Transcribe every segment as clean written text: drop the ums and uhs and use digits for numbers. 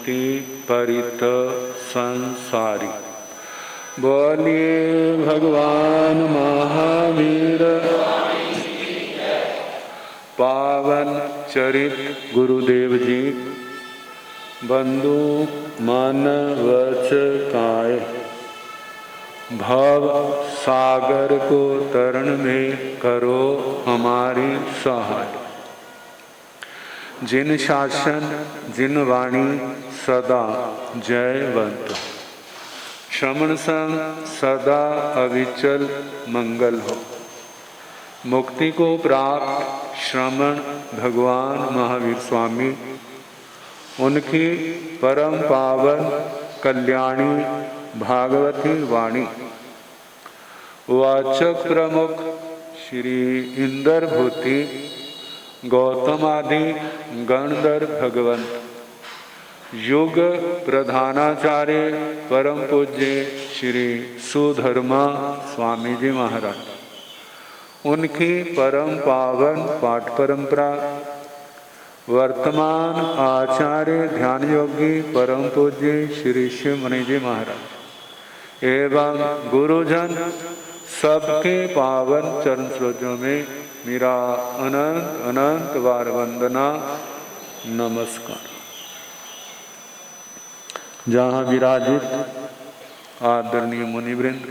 मुक्ति परित संसारी। बोलिए भगवान महावीर पावन चरित गुरुदेव जी। बंधु मन वच काय, भव सागर को तरण में करो हमारी सहाय। जिन शासन जिन वाणी सदा जयवंत, श्रवण संग सदा अविचल मंगल हो। मुक्ति को प्राप्त श्रमण भगवान महावीर स्वामी, उनकी परम पावन कल्याणी भागवती वाणी। वाचक प्रमुख श्री इंद्रभूति गौतम आदि गणधर भगवंत, युग प्रधानाचार्य परम पूज्य श्री सुधर्मा स्वामी जी महाराज, उनकी परम पावन पाठ परंपरा, वर्तमान आचार्य ध्यान योगी परम पूज्य श्री शिव मुनि जी महाराज एवं गुरुजन सबके पावन चरण सरोजों में मेरा अनंत अनंत बार वंदना नमस्कार। जहाँ विराजित आदरणीय मुनिवृंद,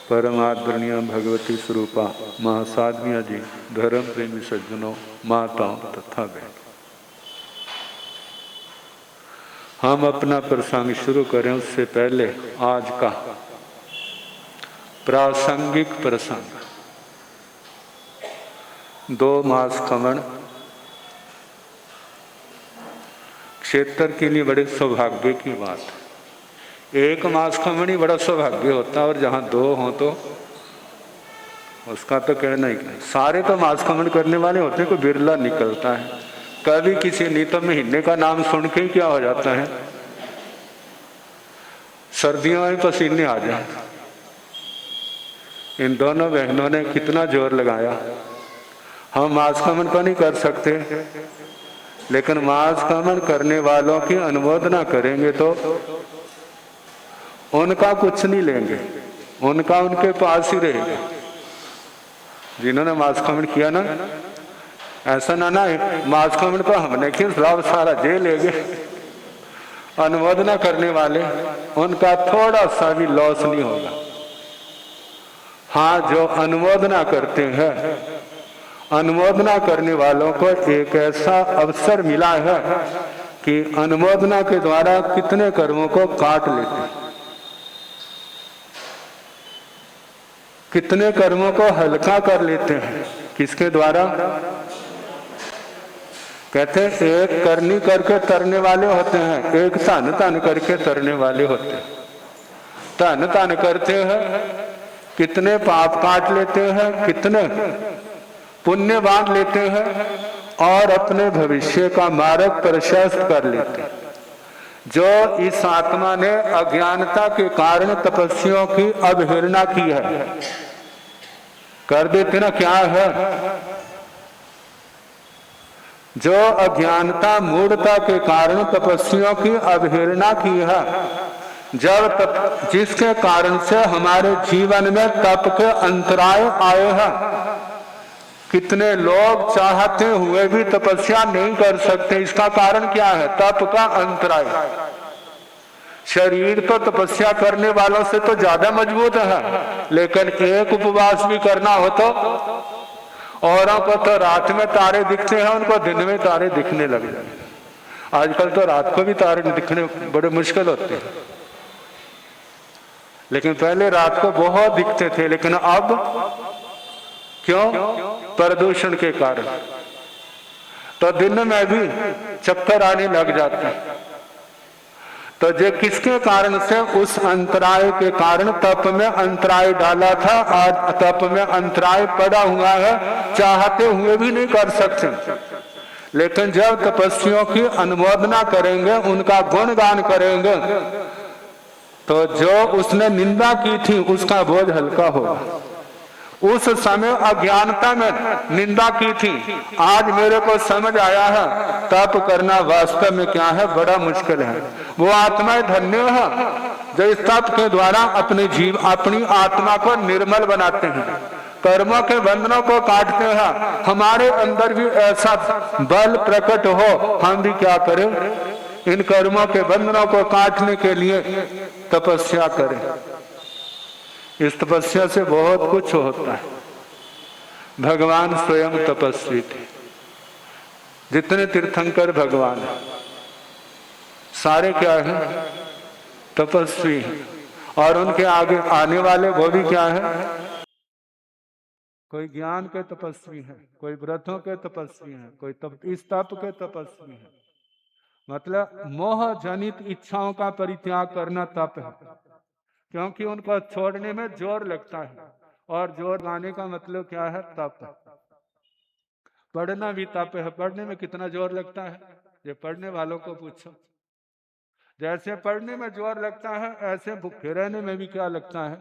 परम आदरणीय भगवती स्वरूपा महासाध्वियाँ जी, धर्म प्रेमी सज्जनों, माताओं तथा बहनों, हम अपना प्रसंग शुरू करें उससे पहले आज का प्रासंगिक प्रसंग 2 मास खमन क्षेत्र के लिए बड़े सौभाग्य की बात है। 1 मास खमन ही बड़ा सौभाग्य होता है, और जहाँ 2 हों तो उसका तो कहना ही नहीं। सारे तो मास खमन करने वाले होते हैं, कोई बिरला निकलता है। कभी किसी नीत महीने का नाम सुन के क्या हो जाता है, सर्दियों में पसीने आ जाए। इन दोनों बहनों ने कितना जोर लगाया। हम मास खमन तो नहीं कर सकते, लेकिन मास खमन करने वालों की अनुमोदना करेंगे तो उनका कुछ नहीं लेंगे, उनका उनके पास ही रहेगा। जिन्होंने मास खमन किया ना, ऐसा ना मास खमन तो हमने किया, सब सारा जेल ले गए। अनुमोदना करने वाले, उनका थोड़ा सा भी लॉस नहीं होगा। हाँ, जो अनुमोदना करते हैं, अनुमोदना करने वालों को एक ऐसा अवसर मिला है कि अनुमोदना के द्वारा कितने कर्मों को काट लेते हैं, कितने कर्मों को हल्का कर लेते हैं। किसके द्वारा? कहते हैं एक करनी करके तरने वाले होते हैं, एक धन धन करके तरने वाले होते हैं। धन धन करते हैं, कितने पाप काट लेते हैं, कितने पुण्य बांध लेते हैं, और अपने भविष्य का मार्ग प्रशस्त कर लेते हैं। जो इस आत्मा ने अज्ञानता के कारण तपस्याओं की अवहेलना की है, कर देते ना, क्या है? जो अज्ञानता मूढ़ता के कारण तपस्याओं की अवहेलना की है, जब जिसके कारण से हमारे जीवन में तप के अंतराय आए हैं। कितने लोग चाहते हुए भी तपस्या नहीं कर सकते। इसका कारण क्या है? तप का अंतराय। शरीर तो तपस्या करने वालों से तो ज्यादा मजबूत है, लेकिन एक उपवास भी करना हो तो औरों को तो रात में तारे दिखते हैं, उनको दिन में तारे दिखने लग जाते। आजकल तो रात को भी तारे दिखने बड़े मुश्किल होते हैं, लेकिन पहले रात को बहुत दिखते थे। लेकिन अब क्यों? प्रदूषण के कारण तो दिन में भी चक्कर आने लग जाते हैं। तो जो किसके कारण से? उस अंतराय के कारण तप में अंतराय डाला था, आज तप में अंतराय पड़ा हुआ है, चाहते हुए भी नहीं कर सकते। लेकिन जब तपस्वियों की अनुमोदना करेंगे, उनका गुणगान करेंगे, तो जो उसने निंदा की थी उसका बोझ हल्का होगा। उस समय अज्ञानता में निंदा की थी, आज मेरे को समझ आया है तप करना वास्तव में क्या है, बड़ा मुश्किल है। वो आत्माएं धन्य है जो इस तप के द्वारा अपनी आत्मा को निर्मल बनाते हैं, कर्मों के बंधनों को काटते हैं। हमारे अंदर भी ऐसा बल प्रकट हो, हम भी क्या करें, इन कर्मों के बंधनों को काटने के लिए तपस्या करें। इस तपस्या से बहुत कुछ होता है। भगवान स्वयं तपस्वी थे। जितने तीर्थंकर भगवान हैं सारे क्या हैं, तपस्वी हैं। और उनके आगे आने वाले वो भी क्या है, कोई ज्ञान के तपस्वी है, कोई व्रतों के तपस्वी है, कोई इस तप के तपस्वी है। मतलब मोह जनित इच्छाओं का परित्याग करना तप है, क्योंकि उनको छोड़ने में जोर लगता है। और जोर लाने का मतलब क्या है, तप है। पढ़ना भी तप है। पढ़ने में कितना जोर लगता है, ये पढ़ने वालों को पूछो। जैसे पढ़ने में जोर लगता है, ऐसे भूखे रहने में भी क्या लगता है।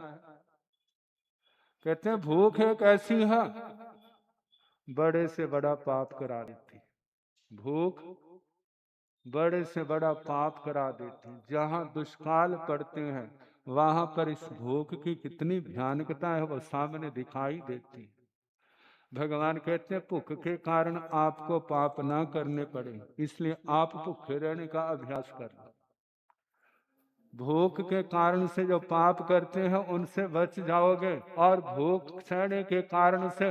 कहते हैं भूख एक ऐसी है बड़े से बड़ा पाप करा देती। भूख बड़े से बड़ा पाप करा देती। जहां दुष्काल पड़ते हैं वहां पर इस भूख की कितनी भयानकता है वो सामने दिखाई देती। भगवान कहते हैं भूख के कारण आपको पाप ना करने पड़े, इसलिए आप भूखे रहने का अभ्यास करना। भूख के कारण से जो पाप करते हैं उनसे बच जाओगे। और भूख सहने के कारण से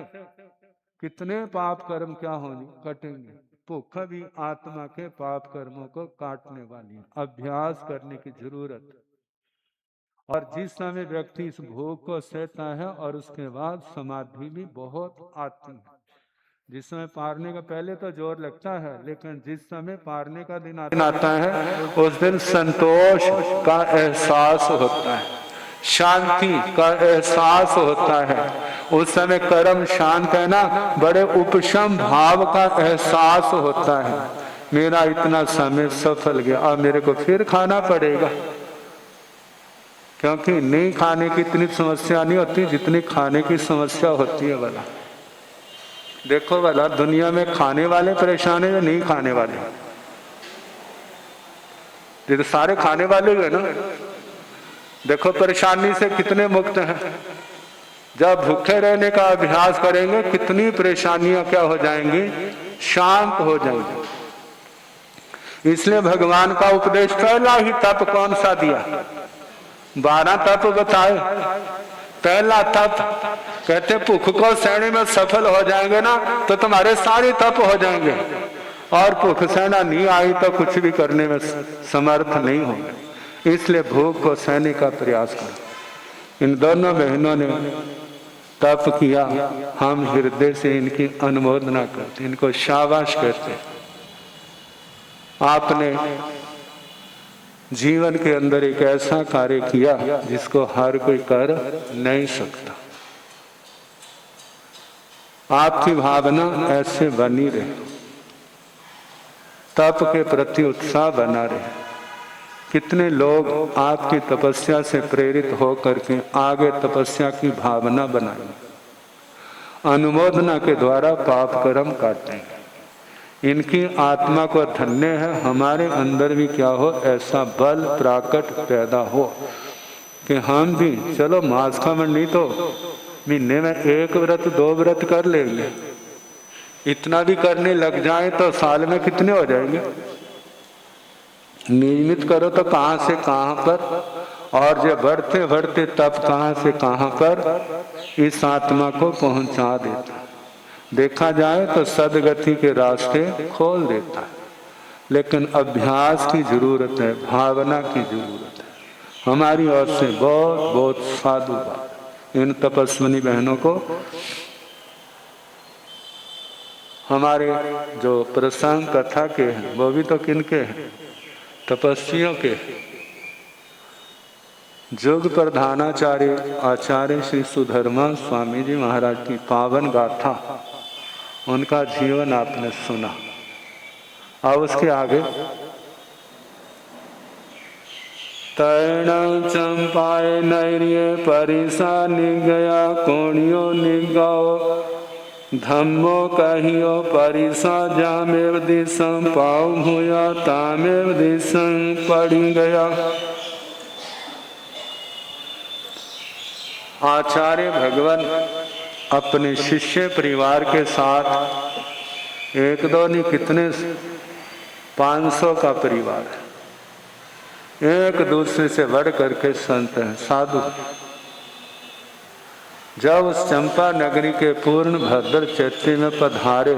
कितने पाप कर्म क्या होंगे, कटेंगे। भूख भी आत्मा के पाप कर्मों को काटने वाली है। अभ्यास करने की जरूरत। और जिस समय व्यक्ति इस भूख को सहता है और उसके बाद समाधि भी बहुत आती है। जिस समय पारने का पहले तो जोर लगता है, लेकिन जिस समय पारने का दिन आता है उस दिन संतोष का एहसास होता है, शांति का एहसास होता है। उस समय कर्म शांत है ना, बड़े उपशम भाव का एहसास होता है। मेरा इतना समय सफल गया, अब मेरे को फिर खाना पड़ेगा। क्योंकि नहीं खाने की इतनी समस्या नहीं होती जितनी खाने की समस्या होती है। वाला देखो वाला दुनिया में खाने वाले परेशान है या नहीं खाने वाले, ये तो सारे खाने वाले हैं ना। देखो परेशानी से कितने मुक्त हैं। जब भूखे रहने का अभ्यास करेंगे कितनी परेशानियां क्या हो जाएंगी, शांत हो जाएंगी। इसलिए भगवान का उपदेश पहला ही तप कौन सा दिया, 12 तप बताए। पहला तप कहते भूख को सहने में सफल हो जाएंगे ना तो तुम्हारे सारे तप हो जाएंगे। और भूख सहना नहीं आई तो कुछ भी करने में समर्थ नहीं होंगे। इसलिए भूख को सहने का प्रयास करो। इन दोनों बहनों ने तप किया, हम हृदय से इनकी अनुमोदना करते, इनको शाबाश कहते। आपने जीवन के अंदर एक ऐसा कार्य किया जिसको हर कोई कर नहीं सकता। आपकी भावना ऐसे बनी रहे, तप के प्रति उत्साह बना रहे। कितने लोग आपकी तपस्या से प्रेरित होकर के आगे तपस्या की भावना बनाएंगे, अनुमोदना के द्वारा पाप कर्म काटेंगे। इनकी आत्मा को धन्य है, हमारे अंदर भी क्या हो, ऐसा बल प्राकट पैदा हो कि हम भी चलो मांस खावन नहीं तो महीने में 1 व्रत 2 व्रत कर लेंगे। इतना भी करने लग जाए तो साल में कितने हो जाएंगे। नियमित करो तो कहां से कहां पर, और जो बढ़ते बढ़ते तब कहां से कहां पर इस आत्मा को पहुंचा देता। देखा जाए तो सदगति के रास्ते खोल देता है, लेकिन अभ्यास की जरूरत है, भावना की जरूरत है। हमारी ओर से बहुत बहुत साधुवाद इन तपस्विनी बहनों को। हमारे जो प्रसंग कथा के हैं वो भी तो किनके हैं, तपस्वियों के। जोग प्रधानाचार्य आचार्य श्री सुधर्मा स्वामी जी महाराज की पावन गाथा, उनका जीवन आपने सुना। अब उसके आगे तैण चंपाए नैर्य परिसा निगया कोणियो निगाओ धम्मो कहियो परिसा जामेव दिशं पाऊ भूया तामेव दिशं पड़ी गया। आचार्य भगवान अपने शिष्य परिवार के साथ एक दो नहीं कितने 500 का परिवार है, एक दूसरे से बढ़ करके संत हैं, साधु। जब उस चंपा नगरी के पूर्ण भद्र चैत्य में पधारे,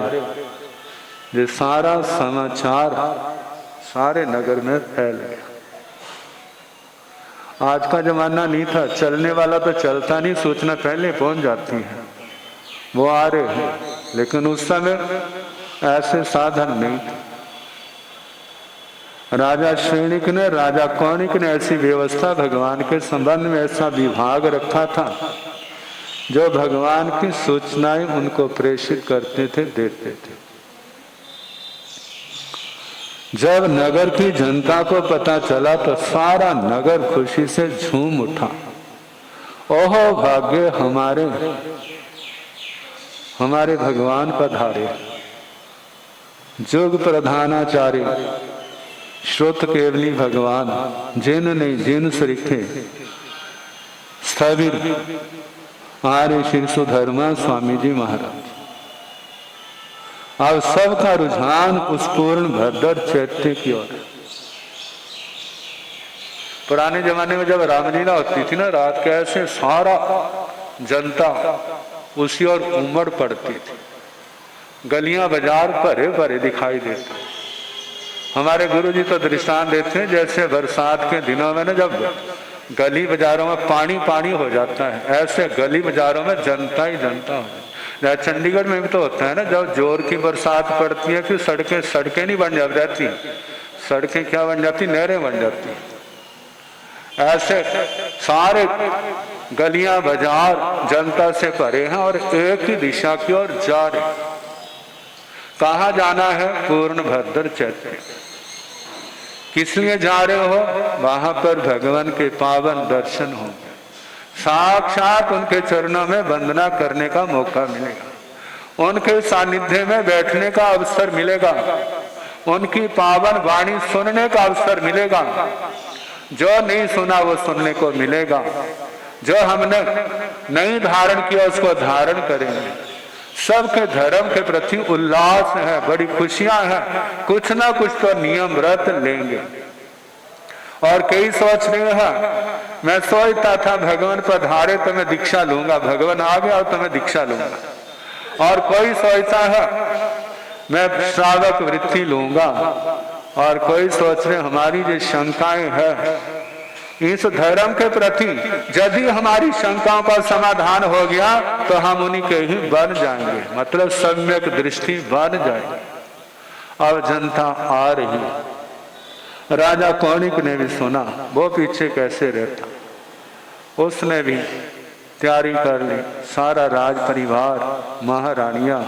ये सारा समाचार सारे नगर में फैल गया। आज का जमाना नहीं था, चलने वाला तो चलता नहीं, सूचना पहले पहुंच जाती है, वो आ रहे हैं। लेकिन उस समय ऐसे साधन नहीं थे। राजा श्रेणिक ने, राजा कौणिक ने ऐसी व्यवस्था भगवान के संबंध में ऐसा विभाग रखा था, जो भगवान की सूचनाएं उनको प्रेषित करते थे, देते थे। जब नगर की जनता को पता चला तो सारा नगर खुशी से झूम उठा। ओहो भाग्य हमारे भगवान पधारे। जुग प्रधानाचार्य श्रुत केवली भगवान जिन ने जिन सरीखे स्थविर आर्य श्री सुधर्मा स्वामी जी महाराज। अब सबका रुझान उस पूर्ण भद्र चैत्य की ओर। पुराने जमाने में जब रामलीला होती थी ना, रात के ऐसे सारा जनता उसी ओर उमड़ पड़ती थी। गलियां बाजार भरे भरे दिखाई देते। हमारे गुरु जी तो दृष्टांत देते हैं, जैसे बरसात के दिनों में ना जब गली बाजारों में पानी पानी हो जाता है, ऐसे गली बाजारों में जनता ही जनता हो। चंडीगढ़ में भी तो होता है ना, जब जोर की बरसात पड़ती है फिर सड़कें नहीं बन जाती, सड़कें क्या बन जाती, नहरें बन जाती। ऐसे सारे गलियां बाजार जनता से भरे हैं और एक ही दिशा की ओर जा रहे। कहाँ जाना है? पूर्ण भद्र चैत्य। किस लिए जा रहे हो? वहां पर भगवान के पावन दर्शन होंगे, साक्षात उनके चरणों में वंदना करने का मौका मिलेगा, उनके सानिध्य में बैठने का अवसर मिलेगा, उनकी पावन वाणी सुनने का अवसर मिलेगा। जो नहीं सुना वो सुनने को मिलेगा, जो हमने नहीं धारण किया उसको धारण करेंगे। सबके धर्म के प्रति उल्लास है, बड़ी खुशियां हैं, कुछ ना कुछ तो नियम व्रत लेंगे। और कई सोच रहे हैं, मैं सोचता था भगवान पधारे तो मैं दीक्षा लूंगा, भगवान आ गया तो मैं दीक्षा लूंगा। और कोई सोचता है मैं श्रावक वृत्ति लूंगा, और कोई सोच रहे हमारी जो शंकाएं हैं इस धर्म के प्रति, यदि हमारी शंकाओं का समाधान हो गया तो हम उन्हीं के ही बन जाएंगे, मतलब सम्यक दृष्टि बन जाएगी। और जनता आ रही। राजा कौणिक ने भी सुना, वो पीछे कैसे रहता, उसने भी तैयारी कर ली। सारा राज परिवार, महारानियां,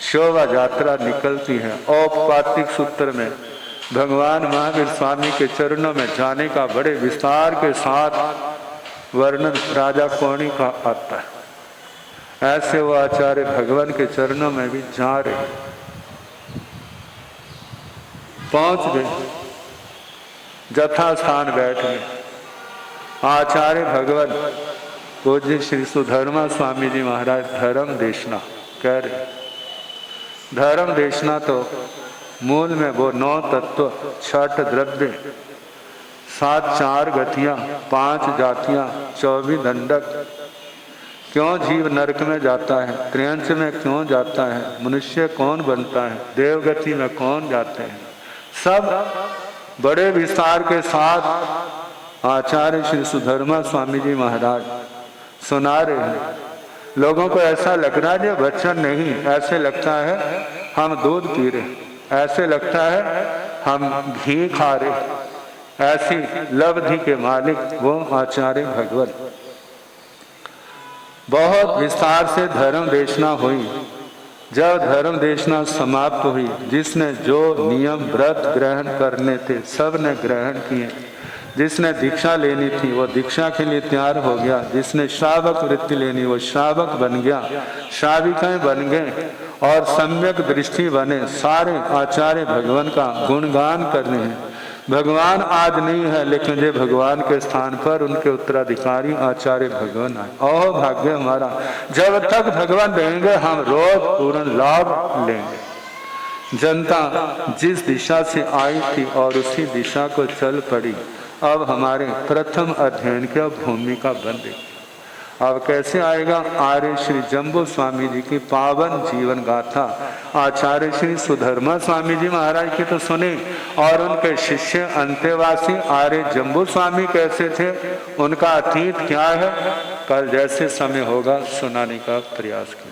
शोभा यात्रा निकलती है। औपपातिक सूत्र में भगवान महावीर स्वामी के चरणों में जाने का बड़े विस्तार के साथ वर्णन राजा कौणिक का आता है। ऐसे वो आचार्य भगवान के चरणों में भी जा रहे, पहुंच गए, जथा स्थान बैठ गए। आचार्य भगवान पूज्य श्री सुधर्मा स्वामी जी महाराज धर्म देशना कह रहे। धर्म देशना तो मूल में वो 9 तत्व, 6 द्रव्य, 7 4 गतियां, 5 जातियां, 24 दंडक। क्यों जीव नरक में जाता है, त्रियंश में क्यों जाता है, मनुष्य कौन बनता है, देवगति में कौन जाते हैं, सब बड़े विस्तार के साथ आचार्य श्री सुधर्मा स्वामी जी महाराज सुना रहे हैं। लोगों को ऐसा लग रहा है जो वचन नहीं, ऐसे लगता है हम दूध पी रहे, ऐसे लगता है हम घी खा रहे। ऐसी लब्धि के मालिक वो आचार्य भगवान। बहुत विस्तार से धर्म देशना हुई। जब धर्म देशना समाप्त हुई, जिसने जो नियम व्रत ग्रहण करने थे सब ने ग्रहण किए, जिसने दीक्षा लेनी थी वो दीक्षा के लिए तैयार हो गया, जिसने श्रावक वृत्ति लेनी वो श्रावक बन गया, श्राविकाएं बन गए और सम्यक दृष्टि बने। सारे आचार्य भगवान का गुणगान करने हैं। भगवान आज नहीं है, लेकिन ये भगवान के स्थान पर उनके उत्तराधिकारी आचार्य भगवान आए। ओह भाग्य हमारा, जब तक भगवान रहेंगे हम रोज पूर्ण लाभ लेंगे। जनता जिस दिशा से आई थी और उसी दिशा को चल पड़ी। अब हमारे प्रथम अध्ययन की भूमिका बन गई। अब कैसे आएगा? आर्य श्री जम्बू स्वामी जी की पावन जीवन गाथा आचार्य श्री सुधर्मा स्वामी जी महाराज की तो सुने, और उनके शिष्य अंतेवासी आर्य जम्बू स्वामी कैसे थे, उनका अतीत क्या है, कल जैसे समय होगा सुनाने का प्रयास किया।